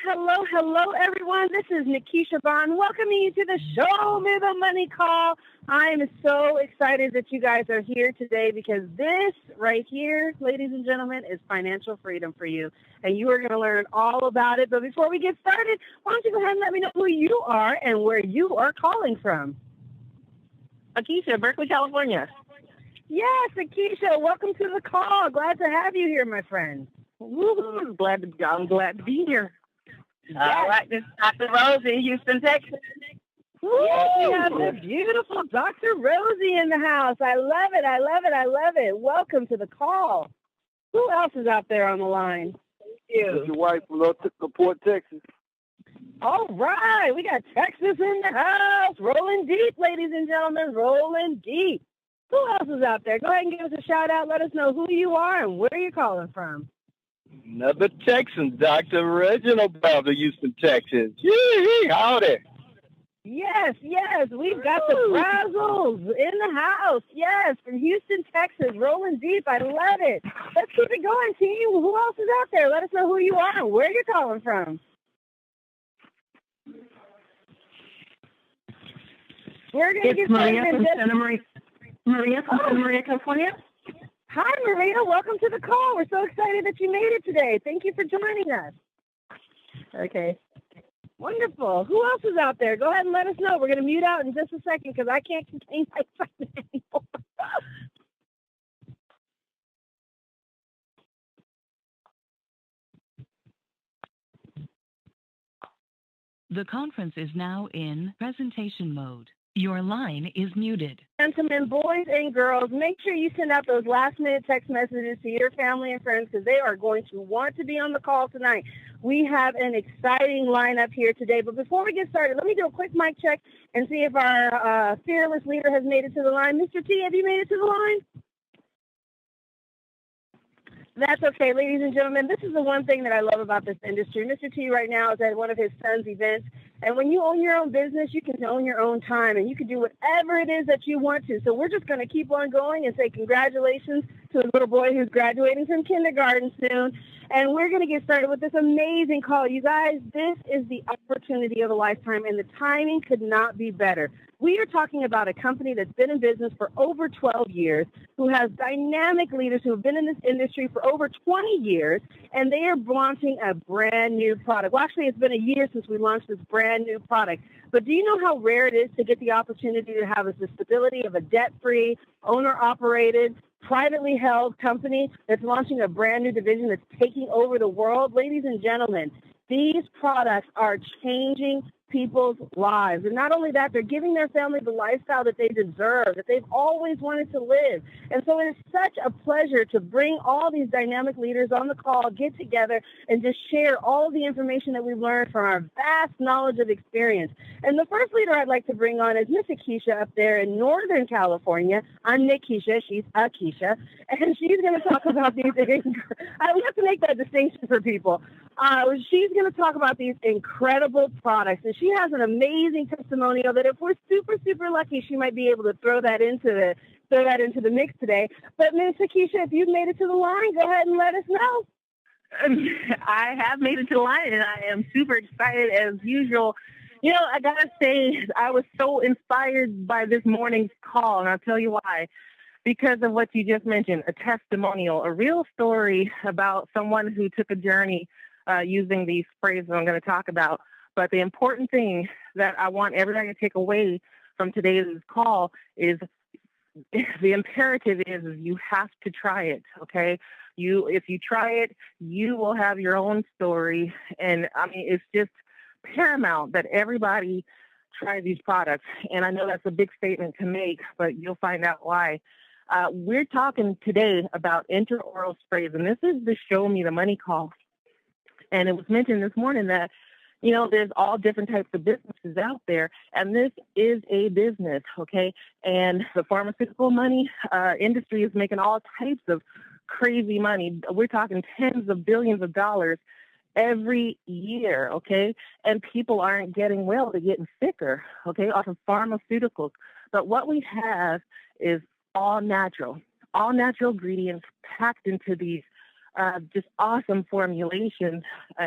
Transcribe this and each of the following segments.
Hello, everyone. This is Nikisha Bond welcoming you to the Show Me the Money Call. I am so excited that you guys are here today because this right here, ladies and gentlemen, is financial freedom for you. And you are going to learn all about it. But before we get started, why don't you go ahead and let me know who you are and where you are calling from? Nikisha, Berkeley, California. Yes, Nikisha, welcome to the call. Glad to have you here, my friend. Woo-hoo. I'm glad to be here. Yes. All right, this is Dr. Rose in Houston, Texas. Yes, we have the beautiful Dr. Rosie in the house. I love it. Welcome to the call. Who else is out there on the line? Thank you. It's your wife from LaPorte, Texas. All right, we got Texas in the house. Rolling deep, ladies and gentlemen, rolling deep. Who else is out there? Go ahead and give us a shout out. Let us know who you are and where you're calling from. Another Texan, Dr. Reginald Bell, Houston, Texas. Yee, howdy. Yes, we've got the Brazzles in the house. Yes, from Houston, Texas, rolling deep. I love it. Let's keep it going, team. Who else is out there? Let us know who you are and where you're calling from. We're going to get Maria from Santa Maria. Maria from Santa Maria, California. Hi, Maria. Welcome to the call. We're so excited that you made it today. Thank you for joining us. Okay. Wonderful. Who else is out there? Go ahead and let us know. We're going to mute out in just a second because I can't contain my excitement anymore. The conference is now in presentation mode. Your line is muted. Gentlemen, boys and girls, make sure you send out those last-minute text messages to your family and friends because they are going to want to be on the call tonight. We have an exciting lineup here today. But before we get started, let me do a quick mic check and see if our fearless leader has made it to the line. Mr. T, have you made it to the line? That's okay, ladies and gentlemen. This is the one thing that I love about this industry. Mr. T right now is at one of his son's events. And when you own your own business, you can own your own time and you can do whatever it is that you want to. So we're just going to keep on going and say congratulations to a little boy who's graduating from kindergarten soon. And we're going to get started with this amazing call. You guys, this is the opportunity of a lifetime, and the timing could not be better. We are talking about a company that's been in business for over 12 years, who has dynamic leaders who have been in this industry for over 20 years, and they are launching a brand new product. Well, actually, it's been a year since we launched this brand new product. But do you know how rare it is to get the opportunity to have the stability of a debt-free, owner-operated, privately held company that's launching a brand new division that's taking over the world? Ladies and gentlemen, these products are changing people's lives. And not only that, they're giving their family the lifestyle that they deserve, that they've always wanted to live. And so it is such a pleasure to bring all these dynamic leaders on the call, get together, and just share all of the information that we've learned from our vast knowledge of experience. And the first leader I'd like to bring on is Miss Nikisha up there in Northern California. I'm Nikisha. She's Akisha. And she's going to talk about these. We have to make that distinction for people. She's going to talk about these incredible products, and she has an amazing testimonial that if we're super, super lucky, she might be able to throw that into the mix today. But Ms. Nikisha, if you've made it to the line, go ahead and let us know. I have made it to the line, and I am super excited as usual. You know, I got to say, I was so inspired by this morning's call, and I'll tell you why. Because of what you just mentioned, a testimonial, a real story about someone who took a journey using these phrases I'm going to talk about. But the important thing that I want everybody to take away from today's call is the imperative is you have to try it, okay? If you try it, you will have your own story. And, I mean, it's just paramount that everybody try these products. And I know that's a big statement to make, but you'll find out why. We're talking today about intraoral sprays, and this is the Show Me the Money call. And it was mentioned this morning that, you know, there's all different types of businesses out there, and this is a business, okay? And the pharmaceutical money industry is making all types of crazy money. We're talking tens of billions of dollars every year, okay? And people aren't getting well. They're getting sicker, okay, off of pharmaceuticals. But what we have is all natural ingredients packed into these just awesome formulations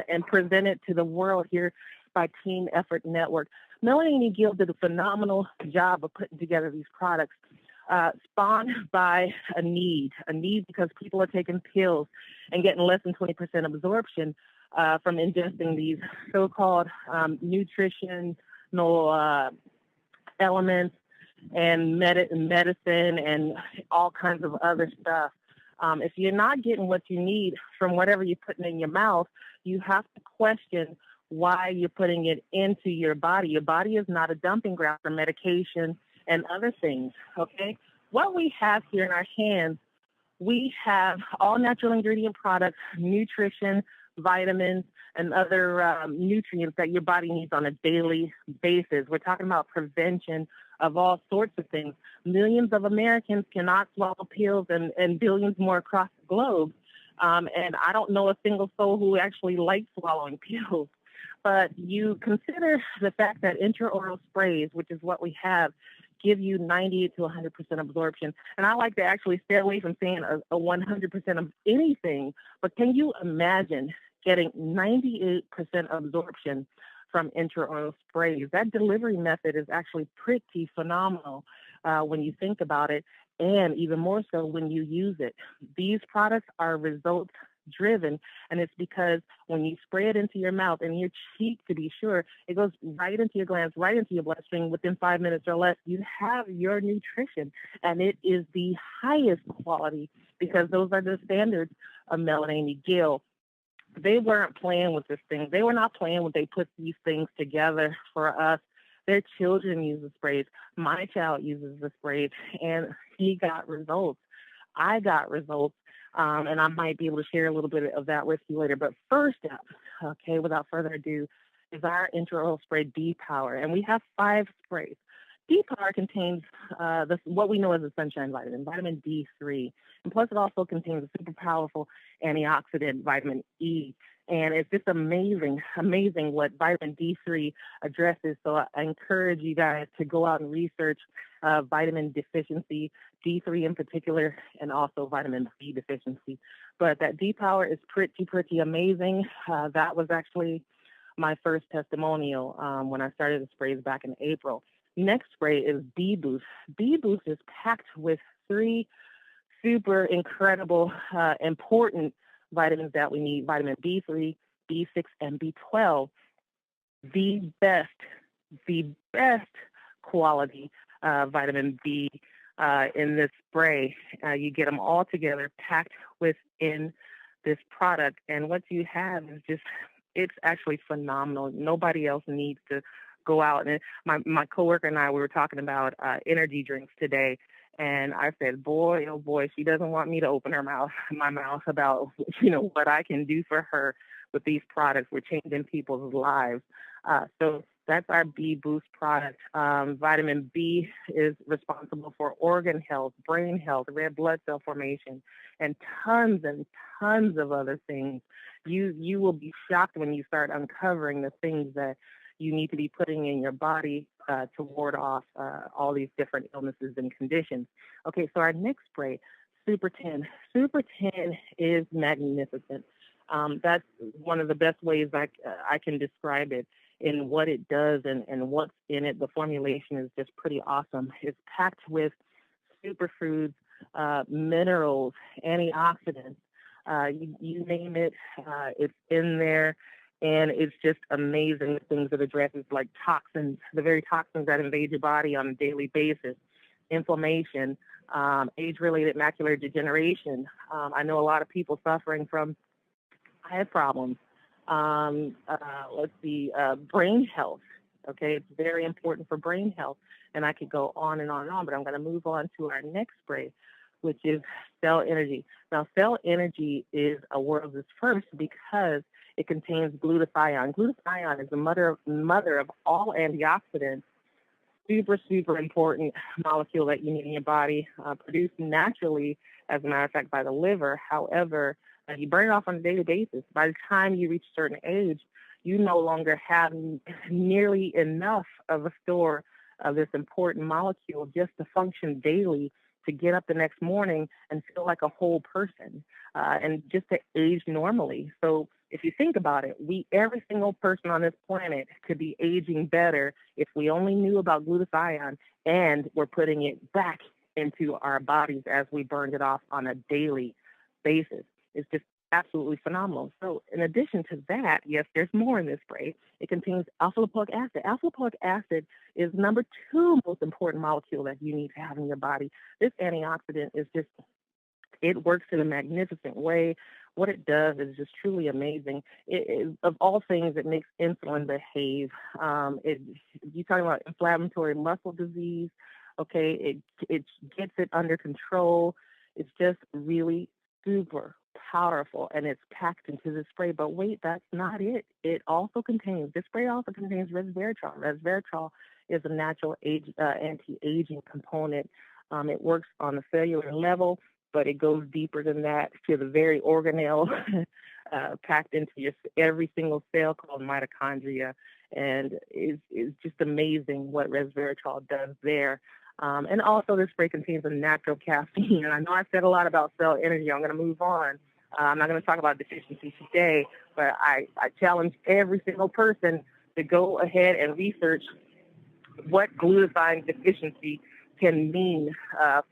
and presented to the world here by Team Effort Network. Melanie Gill did a phenomenal job of putting together these products, spawned by a need because people are taking pills and getting less than 20% absorption from ingesting these so-called nutritional elements and medicine and all kinds of other stuff. If you're not getting what you need from whatever you're putting in your mouth, you have to question why you're putting it into your body. Your body is not a dumping ground for medication and other things, okay? What we have here in our hands, we have all natural ingredient products, nutrition, vitamins, and other nutrients that your body needs on a daily basis. We're talking about prevention of all sorts of things. Millions of Americans cannot swallow pills and billions more across the globe. And I don't know a single soul who actually likes swallowing pills. But you consider the fact that intraoral sprays, which is what we have, give you 98 to 100% absorption. And I like to actually stay away from saying a 100% of anything. But can you imagine getting 98% absorption from intraoral sprays? That delivery method is actually pretty phenomenal when you think about it, and even more so when you use it. These products are results driven, and it's because when you spray it into your mouth and your cheek, to be sure, it goes right into your glands, right into your bloodstream. Within 5 minutes or less, you have your nutrition, and it is the highest quality because those are the standards of Melanie Gill. They weren't playing with this thing. They were not playing when they put these things together for us. Their children use the sprays. My child uses the sprays, and he got results. I got results. And I might be able to share a little bit of that with you later. But first up, okay, without further ado, is our intraoral spray D-Power. And we have 5 sprays. D-Power contains what we know as a sunshine vitamin, vitamin D3. And plus it also contains a super powerful antioxidant, vitamin E. And it's just amazing what vitamin D3 addresses. So I encourage you guys to go out and research vitamin deficiency, D3 in particular, and also vitamin B deficiency. But that D-Power is pretty amazing. That was actually my first testimonial when I started the sprays back in April. Next spray is B-Boost. B-Boost is packed with 3 super incredible, important vitamins that we need: vitamin B3, B6, and B12. The best quality vitamin B in this spray. You get them all together, packed within this product. And what you have is it's actually phenomenal. Nobody else needs to go out. And my coworker and I, we were talking about energy drinks today. And I said, boy, oh boy, she doesn't want me to open my mouth about, what I can do for her with these products. We're changing people's lives. So that's our B Boost product. Vitamin B is responsible for organ health, brain health, red blood cell formation, and tons of other things. You will be shocked when you start uncovering the things that you need to be putting in your body to ward off all these different illnesses and conditions. Okay, so our next spray, Super 10. Super 10 is magnificent. That's one of the best ways I can describe it in what it does and what's in it. The formulation is just pretty awesome. It's packed with superfoods, minerals, antioxidants. You name it, it's in there. And it's just amazing the things it addresses, like toxins, the very toxins that invade your body on a daily basis, inflammation, age-related macular degeneration. I know a lot of people suffering from eye problems. Brain health. Okay, it's very important for brain health. And I could go on and on and on, but I'm going to move on to our next spray, which is Cell Energy. Now, Cell Energy is a world's first because it contains glutathione. Glutathione is the mother of all antioxidants. Super important molecule that you need in your body, produced naturally, as a matter of fact, by the liver. However, you burn it off on a daily basis. By the time you reach a certain age, you no longer have nearly enough of a store of this important molecule just to function daily to get up the next morning and feel like a whole person, and just to age normally. So if you think about it, every single person on this planet could be aging better if we only knew about glutathione and we're putting it back into our bodies as we burned it off on a daily basis. It's just absolutely phenomenal. So in addition to that, yes, there's more in this spray. It contains alpha-lipoic acid. Alpha-lipoic acid is number 2 most important molecule that you need to have in your body. This antioxidant it works in a magnificent way. What it does is just truly amazing. Of all things, it makes insulin behave. You're talking about inflammatory muscle disease. Okay, it gets it under control. It's just really super powerful, and it's packed into the spray. But wait, that's not it. This spray also contains resveratrol. Resveratrol is a natural anti-aging component. It works on the cellular level, but it goes deeper than that to the very organelle packed into every single cell called mitochondria. And it's just amazing what resveratrol does there. And also this spray contains a natural caffeine. And I know I said a lot about cell energy. I'm going to move on. I'm not going to talk about deficiency today, but I challenge every single person to go ahead and research what glutathione deficiency can mean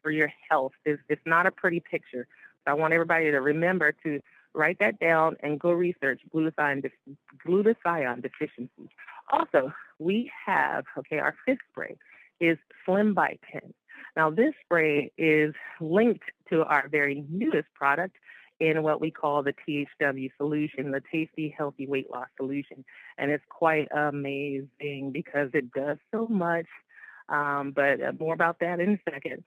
for your health. It's not a pretty picture. So I want everybody to remember to write that down and go research glutathione deficiency. Also, we have, our 5th spray is Slim by 10. Now, this spray is linked to our very newest product in what we call the THW solution, the Tasty Healthy Weight Loss Solution. And it's quite amazing because it does so much. But more about that in a second.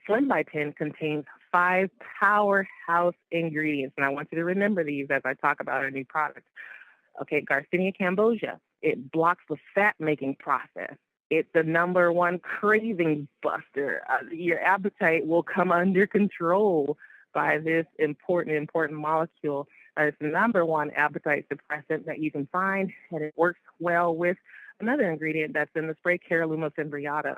Slim by 10 contains 5 powerhouse ingredients, and I want you to remember these as I talk about our new product. Okay, Garcinia cambogia. It blocks the fat-making process. It's the number 1 craving buster. Your appetite will come under control by this important molecule. It's the number 1 appetite suppressant that you can find, and it works well with another ingredient that's in the spray, Caralluma fimbriata.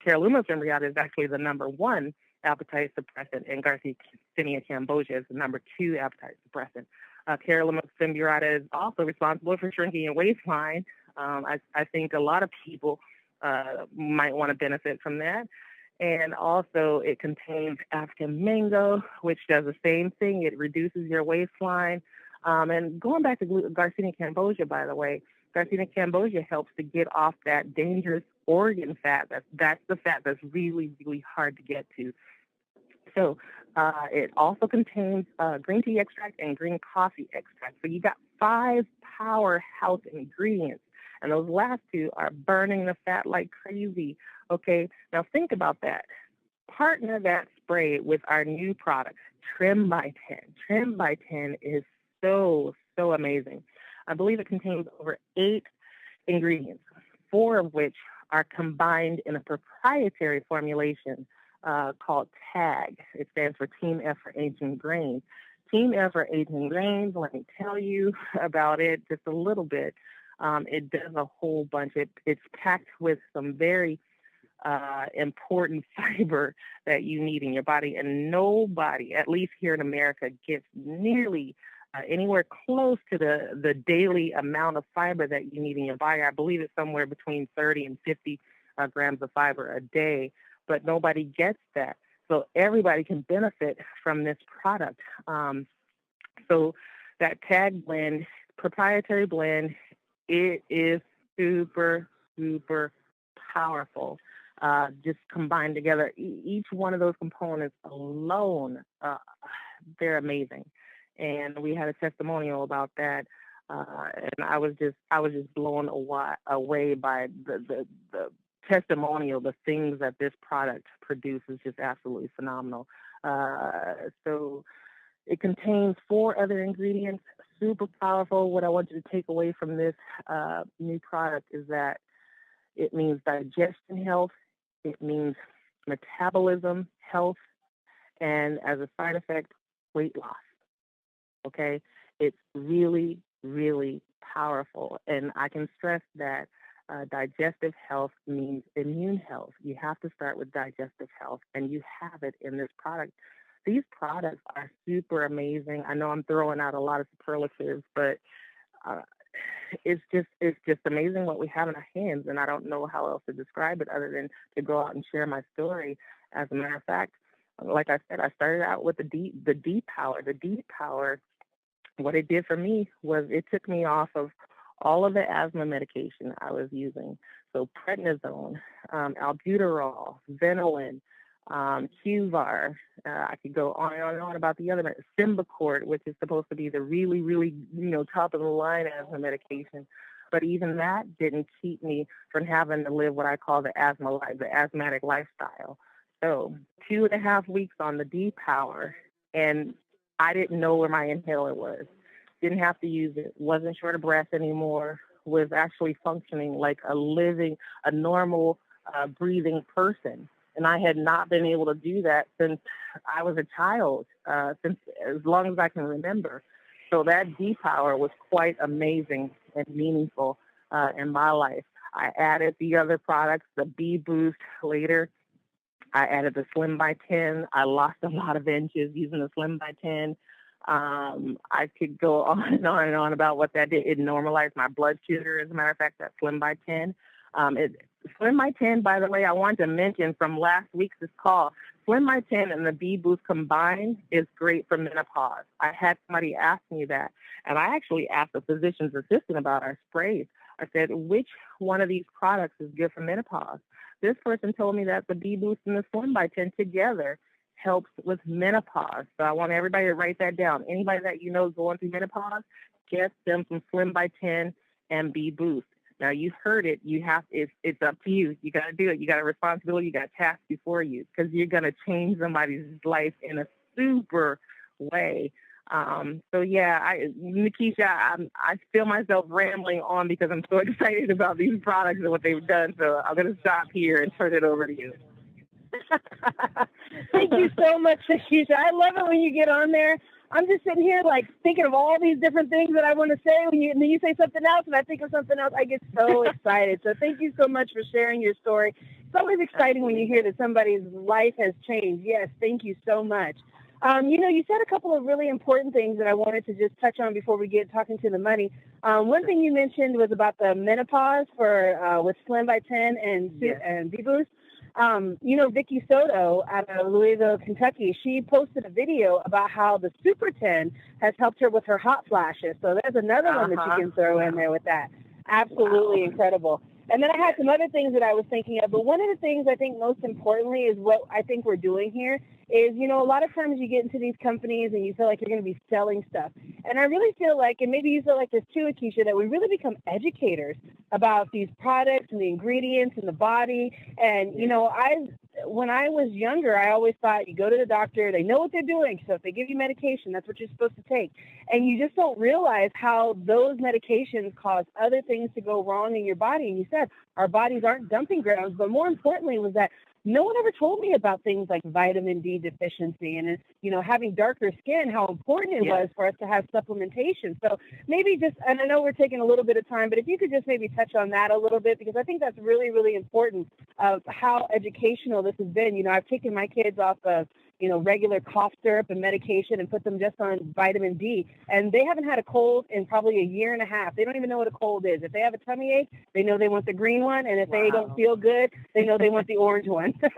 Caralluma fimbriata is actually the number 1 appetite suppressant, and Garcinia cambogia is the number 2 appetite suppressant. Caralluma fimbriata is also responsible for shrinking your waistline. I think a lot of people might want to benefit from that. And also it contains African mango, which does the same thing. It reduces your waistline. And going back to Garcinia cambogia, by the way, Garcinia cambogia helps to get off that dangerous organ fat. That's the fat that's really, really hard to get to. So it also contains green tea extract and green coffee extract. So you got 5 powerhouse ingredients. And those last 2 are burning the fat like crazy. Okay, now think about that. Partner that spray with our new product, Trim by 10. Trim by 10 is so amazing. I believe it contains over 8 ingredients, 4 of which are combined in a proprietary formulation called TAG. It stands for Team F for Aging Grains. Team F for Aging Grains, let me tell you about it just a little bit. It does a whole bunch. It's packed with some very important fiber that you need in your body, and nobody, at least here in America, gets nearly anywhere close to the daily amount of fiber that you need in your body. I believe it's somewhere between 30 and 50 grams of fiber a day, but nobody gets that. So everybody can benefit from this product. So that TAG blend, proprietary blend, it is super powerful. Just combined together, each one of those components alone, they're amazing. And we had a testimonial about that, and I was just blown away by the testimonial. The things that this product produces, just absolutely phenomenal. So it contains 4 other ingredients, super powerful. What I want you to take away from this new product is that it means digestion health, it means metabolism health, and as a side effect, weight loss. Okay, it's really powerful, and I can stress that Digestive health means immune health. You have to start with digestive health, and you have it in this product. These products are super amazing. I know I'm throwing out a lot of superlatives, but uh, it's just amazing what we have in our hands, and I don't know how else to describe it other than to go out and share my story. As a matter of fact, like I said, I started out with the D power. The D power, what it did for me was it took me off of all of the asthma medication I was using. So prednisone, albuterol, Ventolin, Qvar. I could go on and on and on about the other Symbicort, which is supposed to be the really, really, top of the line asthma medication. But even that didn't keep me from having to live what I call the asthmatic lifestyle. So 2.5 weeks on the D power, and I didn't know where my inhaler was. Didn't have to use it. Wasn't short of breath anymore. Was actually functioning like a normal breathing person. And I had not been able to do that since I was a child, since as long as I can remember. So that D power was quite amazing and meaningful in my life. I added the other products, the B Boost later. I added the Slim by 10. I lost a lot of inches using the Slim by 10. I could go on and on and on about what that did. It normalized my blood sugar, as a matter of fact, that Slim by 10. Slim by 10, by the way, I wanted to mention from last week's call, Slim by 10 and the B Boost combined is great for menopause. I had somebody ask me that, and I actually asked the physician's assistant about our sprays. I said, which one of these products is good for menopause? This person told me that the B Boost and the Slim by 10 together helps with menopause. So I want everybody to write that down. Anybody that you know is going through menopause, get them some Slim by 10 and B Boost. Now you heard it. It's up to you. You got to do it. You got a responsibility. You got a task before you because you're going to change somebody's life in a super way. So yeah, Nikisha, I feel myself rambling on because I'm so excited about these products and what they've done. So I'm going to stop here and turn it over to you. Thank you so much, Nikisha. I love it when you get on there. I'm just sitting here like thinking of all these different things that I want to say and then you say something else and I think of something else. I get so excited. So thank you so much for sharing your story. It's always exciting when you hear that somebody's life has changed. Yes, thank you so much. You said a couple of really important things that I wanted to just touch on before we get talking to the money. One thing you mentioned was about the menopause for with Slim by 10 and B-Boost. Vicky Soto out of Louisville, Kentucky, she posted a video about how the Super 10 has helped her with her hot flashes. So there's another one that you can throw in there with that. Absolutely incredible. And then I had some other things that I was thinking of, but one of the things I think most importantly is what I think we're doing here is, a lot of times you get into these companies and you feel like you're going to be selling stuff. And I really feel like, and maybe you feel like this too, Nikisha, that we really become educators about these products and the ingredients and the body. And, when I was younger, I always thought you go to the doctor, they know what they're doing. So if they give you medication, that's what you're supposed to take. And you just don't realize how those medications cause other things to go wrong in your body. And you said our bodies aren't dumping grounds, but more importantly was that no one ever told me about things like vitamin D deficiency and, having darker skin, how important it was for us to have supplementation. So maybe and I know we're taking a little bit of time, but if you could just maybe touch on that a little bit, because I think that's really, really important of how educational this has been. I've taken my kids off of, regular cough syrup and medication and put them just on vitamin D. And they haven't had a cold in probably 1.5 years. They don't even know what a cold is. If they have a tummy ache, they know they want the green one. And if they don't feel good, they know they want the orange one. So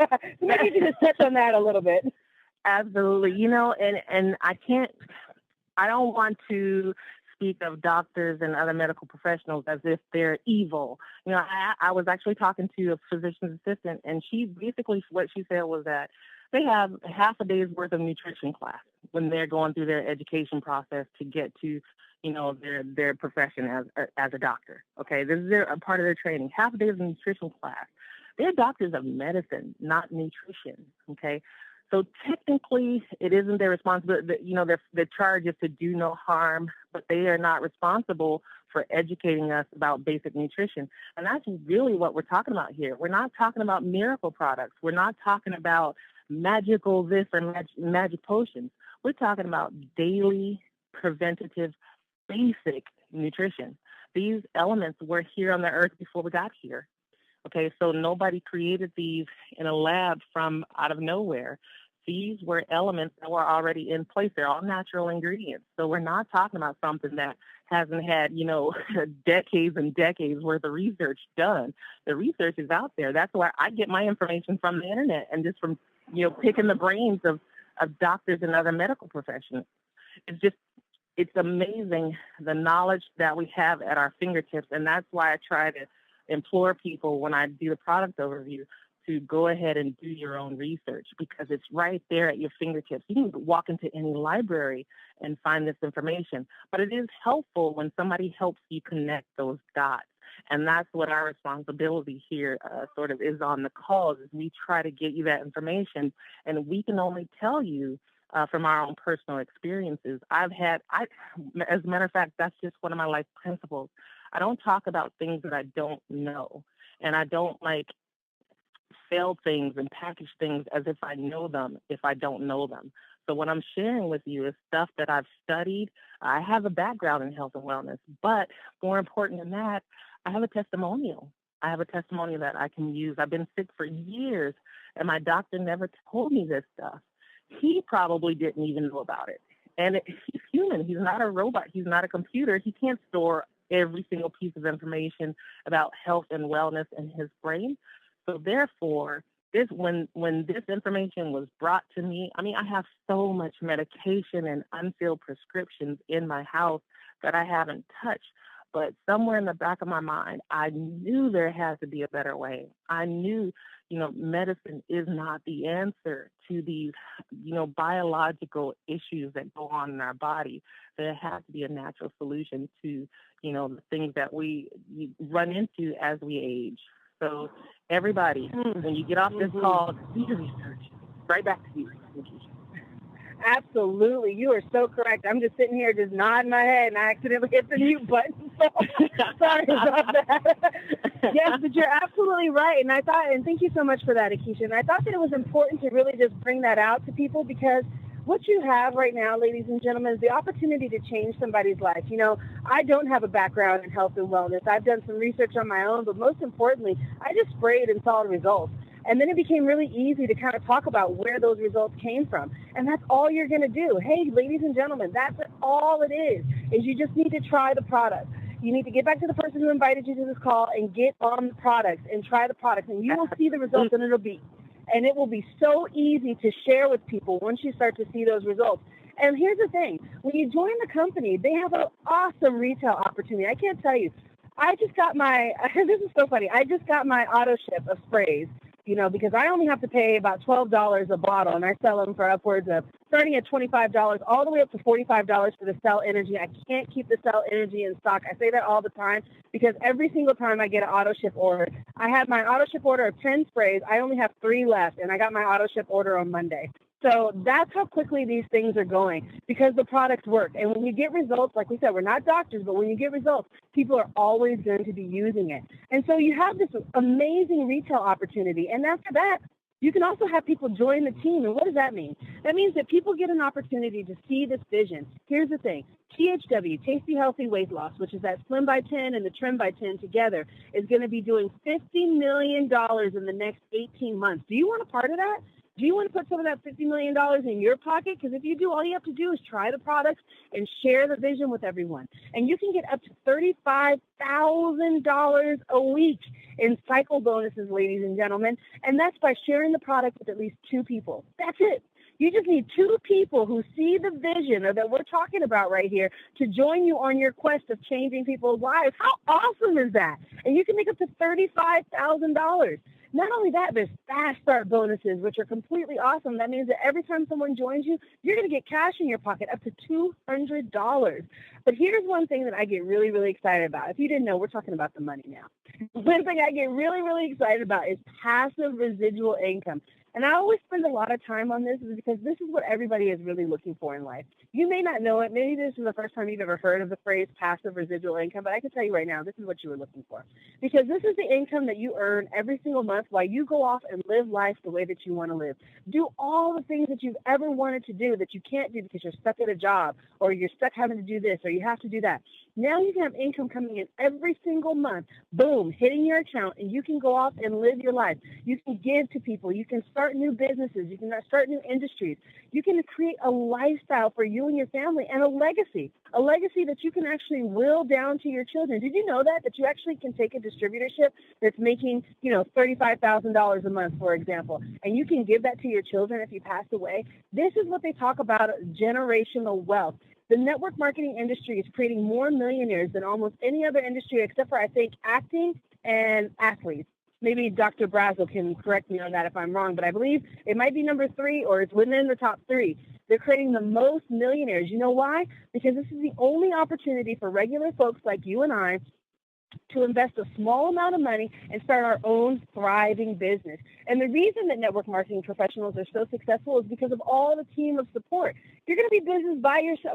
maybe you can just touch on that a little bit. Absolutely. And I don't want to speak of doctors and other medical professionals as if they're evil. I was actually talking to a physician's assistant, and she basically, what she said was that they have half a day's worth of nutrition class when they're going through their education process to get to, their profession as a doctor. Okay, this is a part of their training. Half a day of nutrition class. They're doctors of medicine, not nutrition. Okay, so technically, it isn't their responsibility. Their charge is to do no harm, but they are not responsible for educating us about basic nutrition. And that's really what we're talking about here. We're not talking about miracle products. We're not talking about magical this or magic potions. We're talking about daily, preventative, basic nutrition. these elements were here on the earth before we got here. Okay, so nobody created these in a lab from out of nowhere. These were elements that were already in place. They're all natural ingredients. So we're not talking about something that hasn't had, decades and decades worth of research done. The research is out there. That's why I get my information from the internet and just from, picking the brains of doctors and other medical professionals. It's amazing the knowledge that we have at our fingertips. And that's why I try to implore people when I do the product overview to go ahead and do your own research, because it's right there at your fingertips. You can walk into any library and find this information, but it is helpful when somebody helps you connect those dots. And that's what our responsibility here sort of is on the calls, is we try to get you that information, and we can only tell you from our own personal experiences. As a matter of fact, that's just one of my life principles. I don't talk about things that I don't know, and I don't sell things and package things as if I know them if I don't know them. So what I'm sharing with you is stuff that I've studied. I have a background in health and wellness, but more important than that, I have a testimonial. I have a testimonial that I can use. I've been sick for years, and my doctor never told me this stuff. He probably didn't even know about it. And he's human. He's not a robot. He's not a computer. He can't store every single piece of information about health and wellness in his brain. So therefore, when this information was brought to me, I have so much medication and unfilled prescriptions in my house that I haven't touched. But somewhere in the back of my mind, I knew there had to be a better way. I knew, medicine is not the answer to these, biological issues that go on in our body. There has to be a natural solution to, the things that we run into as we age. So everybody, when you get off this call, do your research. Right back to you, Nikisha. Absolutely. You are so correct. I'm just sitting here just nodding my head, and I accidentally hit the mute button. So sorry about that. Yes, but you're absolutely right. And thank you so much for that, Nikisha. And I thought that it was important to really just bring that out to people, because what you have right now, ladies and gentlemen, is the opportunity to change somebody's life. I don't have a background in health and wellness. I've done some research on my own, but most importantly, I just sprayed and saw the results. And then it became really easy to kind of talk about where those results came from. And that's all you're going to do. Hey, ladies and gentlemen, that's all it is you just need to try the product. You need to get back to the person who invited you to this call and get on the products and try the products, and you will see the results, and it will be so easy to share with people once you start to see those results. And here's the thing. When you join the company, they have an awesome retail opportunity. I can't tell you. This is so funny. I just got my auto ship of sprays, because I only have to pay about $12 a bottle, and I sell them for upwards of starting at $25 all the way up to $45 for the Cell Energy. I can't keep the Cell Energy in stock. I say that all the time, because every single time I get an auto ship order, I had my auto ship order of 10 sprays. I only have 3 left, and I got my auto ship order on Monday. So that's how quickly these things are going, because the products work. And when you get results, like we said, we're not doctors, but when you get results, people are always going to be using it. And so you have this amazing retail opportunity. And after that, you can also have people join the team. And what does that mean? That means that people get an opportunity to see this vision. Here's the thing. THW, Tasty Healthy Weight Loss, which is that Slim by 10 and the Trim by 10 together, is going to be doing $50 million in the next 18 months. Do you want a part of that? Do you want to put some of that $50 million in your pocket? Because if you do, all you have to do is try the products and share the vision with everyone. And you can get up to $35,000 a week in cycle bonuses, ladies and gentlemen. And that's by sharing the product with at least 2 people. That's it. You just need 2 people who see the vision or that we're talking about right here to join you on your quest of changing people's lives. How awesome is that? And you can make up to $35,000. Not only that, there's fast start bonuses, which are completely awesome. That means that every time someone joins you, you're going to get cash in your pocket up to $200. But here's one thing that I get really, really excited about. If you didn't know, we're talking about the money now. One thing I get really, really excited about is passive residual income. And I always spend a lot of time on this because this is what everybody is really looking for in life. You may not know it. Maybe this is the first time you've ever heard of the phrase passive residual income, but I can tell you right now, this is what you were looking for. Because this is the income that you earn every single month while you go off and live life the way that you want to live. Do all the things that you've ever wanted to do that you can't do because you're stuck at a job or you're stuck having to do this or you have to do that. Now you can have income coming in every single month, boom, hitting your account, and you can go off and live your life. You can give to people. You can start new businesses. You can start new industries. You can create a lifestyle for you and your family and a legacy that you can actually will down to your children. Did you know that you actually can take a distributorship that's making, $35,000 a month, for example, and you can give that to your children if you pass away? This is what they talk about, generational wealth. The network marketing industry is creating more millionaires than almost any other industry except for, I think, acting and athletes. Maybe Dr. Brazel can correct me on that if I'm wrong, but I believe it might be number 3 or it's within the top 3. They're creating the most millionaires. You know why? Because this is the only opportunity for regular folks like you and I to invest a small amount of money and start our own thriving business. And the reason that network marketing professionals are so successful is because of all the team of support. You're going to be business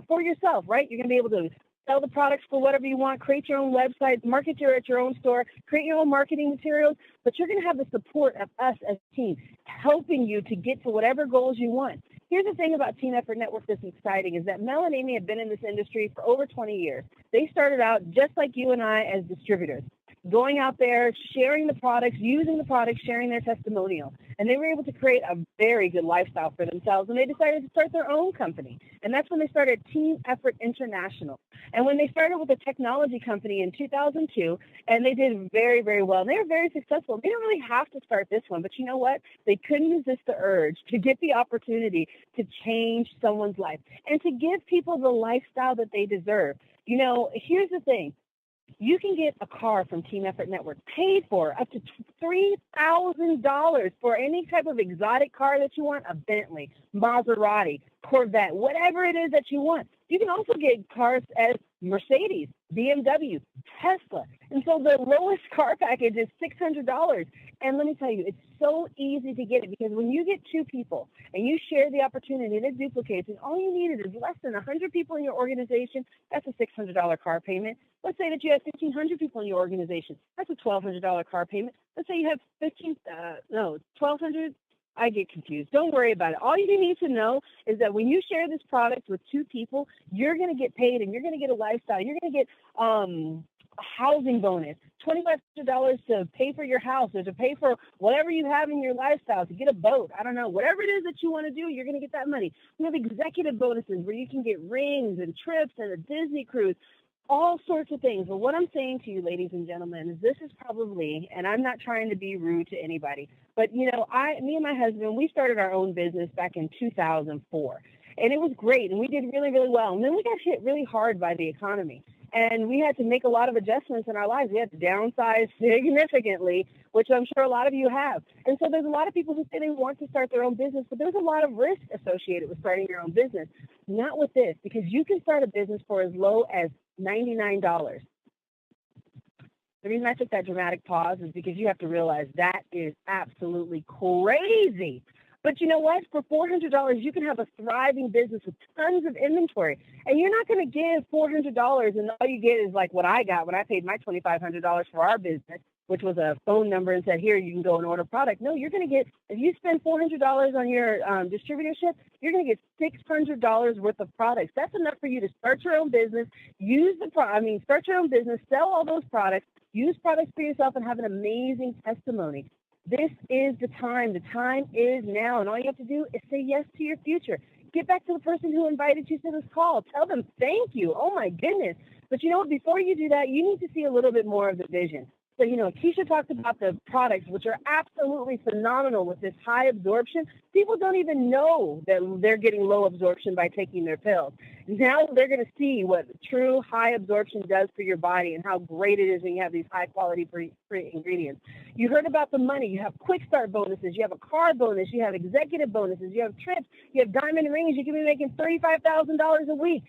for yourself, right? You're going to be able to sell the products for whatever you want, create your own website, market at your own store, create your own marketing materials, but you're going to have the support of us as a team helping you to get to whatever goals you want. Here's the thing about Team Effort Network that's exciting is that Mel and Amy have been in this industry for over 20 years. They started out just like you and I as distributors, going out there, sharing the products, using the products, sharing their testimonial. And they were able to create a very good lifestyle for themselves, and they decided to start their own company. And that's when they started Team Effort International. And when they started with a technology company in 2002, and they did very, very well. And they were very successful. They didn't really have to start this one, but you know what? They couldn't resist the urge to get the opportunity to change someone's life and to give people the lifestyle that they deserve. Here's the thing. You can get a car from Team Effort Network paid for up to $3,000 for any type of exotic car that you want, a Bentley, Maserati, Corvette, whatever it is that you want. You can also get cars as Mercedes, BMW, Tesla. And so the lowest car package is $600. And let me tell you, it's so easy to get it because when you get 2 people and you share the opportunity, it duplicates, and all you needed is less than 100 people in your organization, that's a $600 car payment. Let's say that you have 1,500 people in your organization. That's a $1,200 car payment. Let's say you have 1,200. I get confused. Don't worry about it. All you need to know is that when you share this product with 2 people, you're going to get paid and you're going to get a lifestyle. You're going to get a housing bonus, $2,500 to pay for your house or to pay for whatever you have in your lifestyle, to get a boat. I don't know. Whatever it is that you want to do, you're going to get that money. We have executive bonuses where you can get rings and trips and a Disney cruise, all sorts of things. But what I'm saying to you, ladies and gentlemen, is this is probably, and I'm not trying to be rude to anybody, but me and my husband, we started our own business back in 2004, and it was great, and we did really, really well. And then we got hit really hard by the economy, and we had to make a lot of adjustments in our lives. We had to downsize significantly, which I'm sure a lot of you have. And so there's a lot of people who say they want to start their own business, but there's a lot of risk associated with starting your own business. Not with this, because you can start a business for as low as $99. The reason I took that dramatic pause is because you have to realize that is absolutely crazy. But you know what? For $400, you can have a thriving business with tons of inventory. And you're not going to give $400 and all you get is like what I got when I paid my $2,500 for our business, which was a phone number and said, here, you can go and order product. No, you're going to get, if you spend $400 on your distributorship, you're going to get $600 worth of products. That's enough for you to start your own business, start your own business, sell all those products, use products for yourself, and have an amazing testimony. This is the time. The time is now. And all you have to do is say yes to your future. Get back to the person who invited you to this call. Tell them thank you. Oh, my goodness. But you know what? Before you do that, you need to see a little bit more of the vision. So, Keisha talked about the products, which are absolutely phenomenal with this high absorption. People don't even know that they're getting low absorption by taking their pills. Now they're going to see what true high absorption does for your body and how great it is when you have these high-quality free ingredients. You heard about the money. You have quick start bonuses. You have a car bonus. You have executive bonuses. You have trips. You have diamond rings. You can be making $35,000 a week.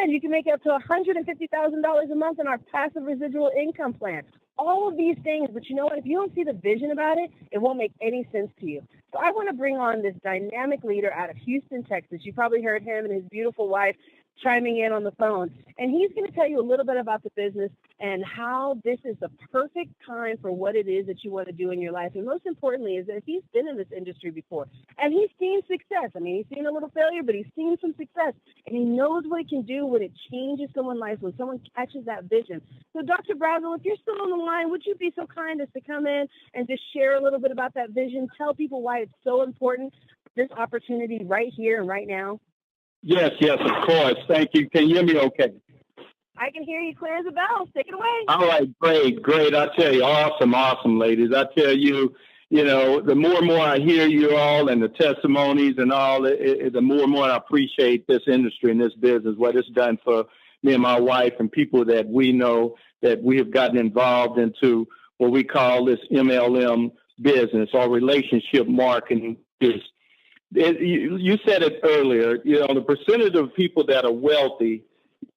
And you can make up to $150,000 a month in our passive residual income plan. All of these things, but you know what? If you don't see the vision about it, it won't make any sense to you. So I want to bring on this dynamic leader out of Houston, Texas. You probably heard him and his beautiful wife chiming in on the phone. And he's going to tell you a little bit about the business and how this is the perfect time for what it is that you want to do in your life. And most importantly is that he's been in this industry before and he's seen success. I mean, he's seen a little failure, but he's seen some success and he knows what he can do when it changes someone's life, when someone catches that vision. So Dr. Brazel, if you're still on the line, would you be so kind as to come in and just share a little bit about that vision? Tell people why it's so important, this opportunity right here and right now. Yes, of course. Thank you. Can you hear me okay? I can hear you clear as a bell. Take it away. All right, great. I tell you, awesome, ladies. I tell you, the more and more I hear you all and the testimonies and all, the more and more I appreciate this industry and this business, what it's done for me and my wife and people that we know that we have gotten involved into what we call this MLM business or relationship marketing business. You said it earlier, the percentage of people that are wealthy,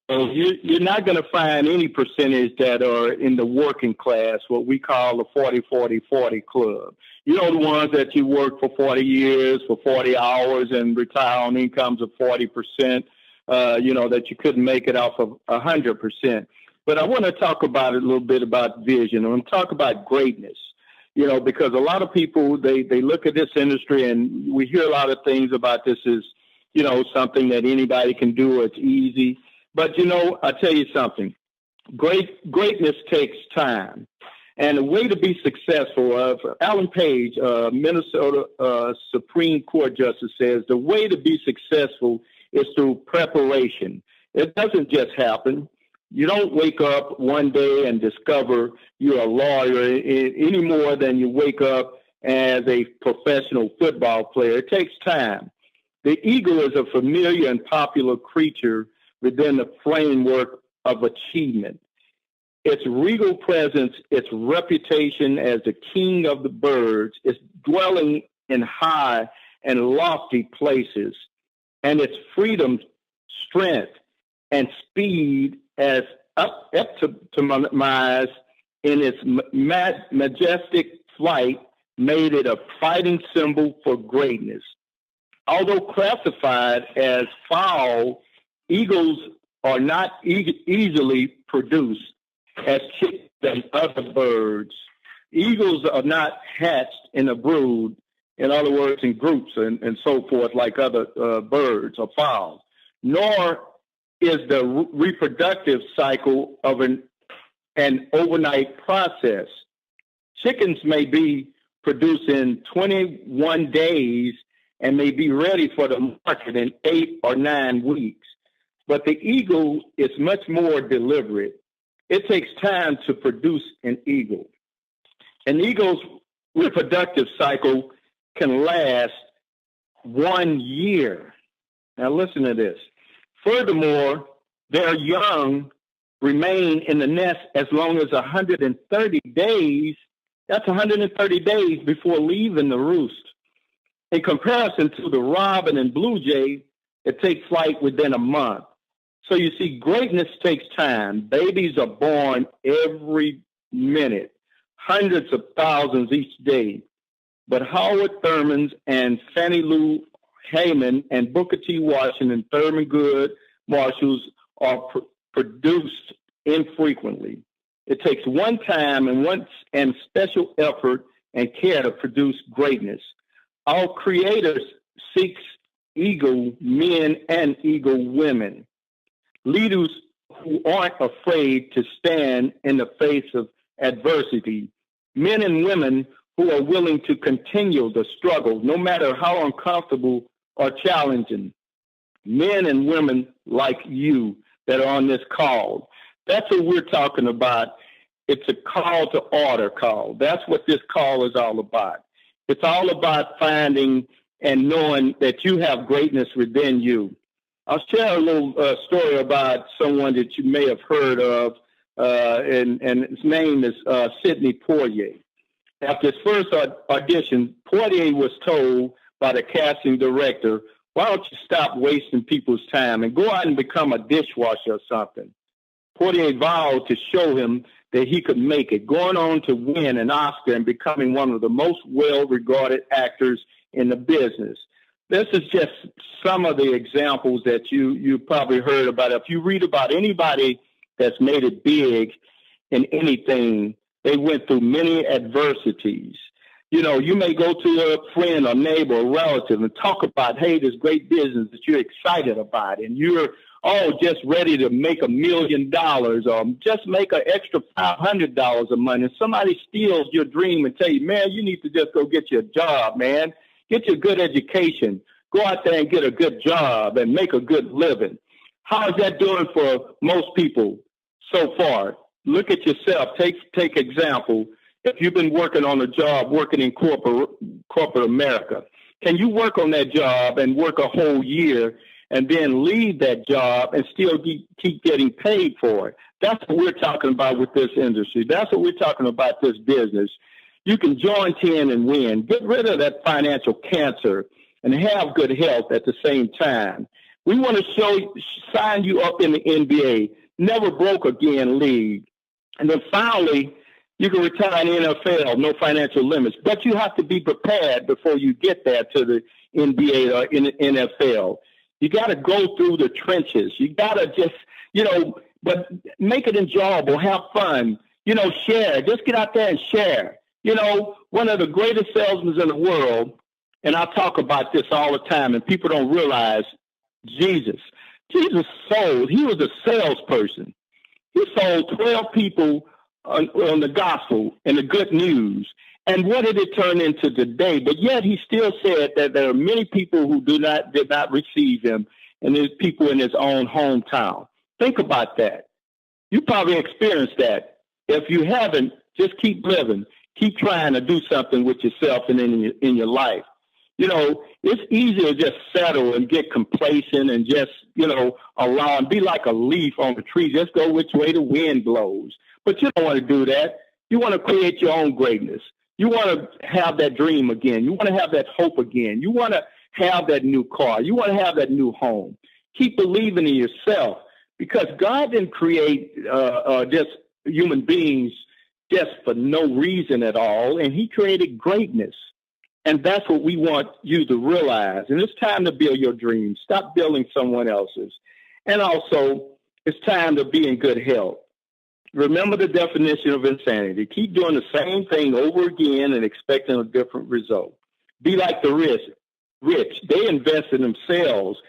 you're not going to find any percentage that are in the working class, what we call the 40-40-40 club. The ones that you work for 40 years, for 40 hours and retire on incomes of 40%, that you couldn't make it off of 100%. But I want to talk about it a little bit about vision. I want to talk about greatness. Because a lot of people, they look at this industry and we hear a lot of things about this is, something that anybody can do. It's easy. But, I tell you something, greatness takes time. And the way to be successful, Alan Page, Minnesota Supreme Court Justice says, the way to be successful is through preparation. It doesn't just happen. You don't wake up one day and discover you're a lawyer any more than you wake up as a professional football player. It takes time. The ego is a familiar and popular creature within the framework of achievement. Its regal presence, its reputation as the king of the birds, its dwelling in high and lofty places, and its freedom, strength, and speed as up to my eyes in its majestic flight made it a fighting symbol for greatness. Although classified as fowl, eagles are not easily produced as chickens and other birds. Eagles are not hatched in a brood, in other words, in groups and so forth, like other birds or fowls, nor is the reproductive cycle of an overnight process. Chickens may be produced in 21 days and may be ready for the market in 8 or 9 weeks. But the eagle is much more deliberate. It takes time to produce an eagle. An eagle's reproductive cycle can last 1 year. Now listen to this. Furthermore, their young remain in the nest as long as 130 days. That's 130 days before leaving the roost. In comparison to the robin and blue jay, it takes flight within a month. So you see, greatness takes time. Babies are born every minute, hundreds of thousands each day. But Howard Thurman's and Fannie Lou Haman and Booker T. Washington, Thurman Good, Marshalls are produced infrequently. It takes one time and special effort and care to produce greatness. Our Creator seeks eagle men and eagle women, leaders who aren't afraid to stand in the face of adversity, men and women who are willing to continue the struggle, no matter how uncomfortable or challenging. Men and women like you that are on this call. That's what we're talking about. It's a call to order call. That's what this call is all about. It's all about finding and knowing that you have greatness within you. I'll share a little story about someone that you may have heard of, and his name is Sidney Poitier. After his first audition, Poitier was told by the casting director, Why don't you stop wasting people's time and go out and become a dishwasher or something? Portier vowed to show him that he could make it, going on to win an Oscar and becoming one of the most well-regarded actors in the business. This is just some of the examples that you probably heard about. If you read about anybody that's made it big in anything, they went through many adversities. You know, you may go to a friend or neighbor or relative and talk about, hey, this great business that you're excited about, and you're just ready to make $1 million or just make an extra $500 a month. And somebody steals your dream and tell you, man, you need to just go get your job, man. Get your good education. Go out there and get a good job and make a good living. How is that doing for most people so far? Look at yourself. Take example. If you've been working on a job, working in corporate America, can you work on that job and work a whole year and then leave that job and still keep getting paid for it? That's what we're talking about with this industry. That's what we're talking about this business. You can join 10 and win. Get rid of that financial cancer and have good health at the same time. We want to sign you up in the NBA, never broke again league. And then finally, you can retire in the NFL, no financial limits. But you have to be prepared before you get there to the NBA or in the NFL. You got to go through the trenches. You got to just, but make it enjoyable, have fun, share. Just get out there and share. One of the greatest salesmen in the world, and I talk about this all the time, and people don't realize, Jesus sold. He was a salesperson. He sold 12 people on the gospel and the good news. And what did it turn into today? But yet he still said that there are many people who did not receive him, and there's people in his own hometown. Think about that. You probably experienced that. If you haven't, just keep living. Keep trying to do something with yourself and in your life. It's easy to just settle and get complacent and just, allow and be like a leaf on the tree. Just go which way the wind blows. But you don't want to do that. You want to create your own greatness. You want to have that dream again. You want to have that hope again. You want to have that new car. You want to have that new home. Keep believing in yourself, because God didn't create just human beings just for no reason at all. And he created greatness. And that's what we want you to realize. And it's time to build your dreams. Stop building someone else's. And also, it's time to be in good health. Remember the definition of insanity. Keep doing the same thing over again and expecting a different result. Be like the rich. They invest in themselves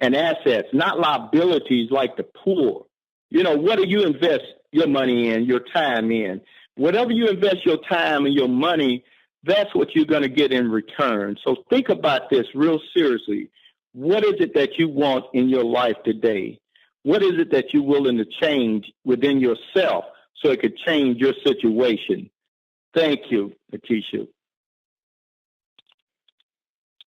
and assets, not liabilities like the poor. What do you invest your money in, your time in? Whatever you invest your time and your money, that's what you're going to get in return. So think about this real seriously. What is it that you want in your life today? What is it that you're willing to change within yourself so it could change your situation? Thank you, Nikisha.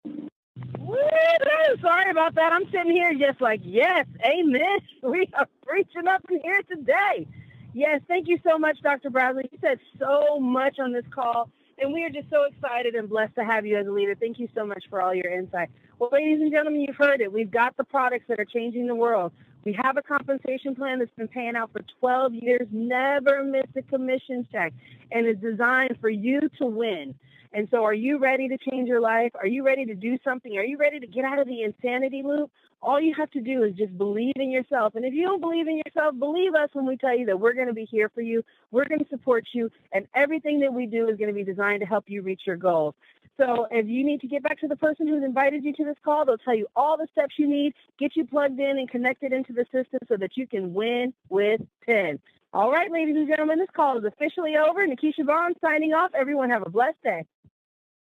Woo-hoo! Sorry about that. I'm sitting here just like, yes, amen. We are preaching up in here today. Yes, thank you so much, Dr. Bradley. You said so much on this call, and we are just so excited and blessed to have you as a leader. Thank you so much for all your insight. Well, ladies and gentlemen, you've heard it. We've got the products that are changing the world. We have a compensation plan that's been paying out for 12 years, never missed a commission check, and is designed for you to win. And so are you ready to change your life? Are you ready to do something? Are you ready to get out of the insanity loop? All you have to do is just believe in yourself. And if you don't believe in yourself, believe us when we tell you that we're going to be here for you. We're going to support you. And everything that we do is going to be designed to help you reach your goals. So if you need to get back to the person who's invited you to this call, they'll tell you all the steps you need, get you plugged in and connected into the system so that you can win with 10. All right, ladies and gentlemen, this call is officially over. Nikisha Vaughn signing off. Everyone have a blessed day.